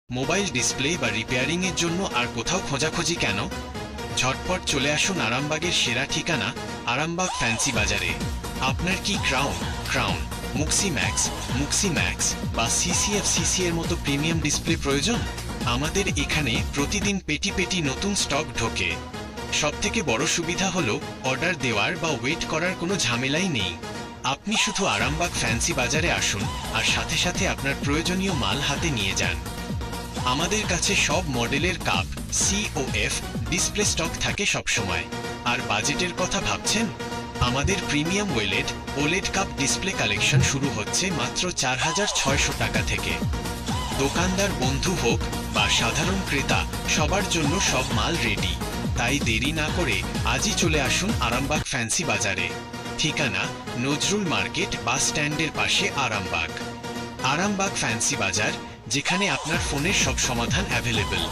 Mobile display বা repairing এর জন্য আর কোথাও খোঁজাখুঁজি কেন? ঝটপট চলে আসুন আরামবাগের সেরা ঠিকানা আরামবাগ ফ্যান্সি বাজারে। আপনার কি ক্রাউন, মুক্সি ম্যাক্স বা সিসি এর মতো প্রিমিয়াম ডিসপ্লে প্রয়োজন? আমাদের এখানে প্রতিদিন পেটি পেটি নতুন স্টক ঢোকে। সবথেকে বড় সুবিধা হলো অর্ডার দেওয়ার বা ওয়েট করার কোনো ঝামেলাই নেই। আপনি শুধু আরামবাগ ফ্যান্সি বাজারে আসুন আর সাথে সাথে আপনার প্রয়োজনীয় মাল হাতে নিয়ে যান। আমাদের কাছে সব মডেলের কাপ, COF ডিসপ্লে স্টক থাকে সবসময়। আর বাজেটের কথা ভাবছেন? আমাদের premium OLED cup display collection শুরু হচ্ছে মাত্র 4,600 টাকা থেকে। দোকানদার বন্ধু হোক বা সাধারণ ক্রেতা, সবার জন্য সব মাল রেডি। তাই দেরি না করে আজই চলে আসুন আরামবাগ ফ্যান্সি বাজারে। ঠিকানা নজরুল মার্কেট বাস স্ট্যান্ডের পাশে আরামবাগ। আরামবাগ ফ্যান্সি বাজার, যেখানে আপনার ফোনের সব সমাধান অ্যাভেলেবল।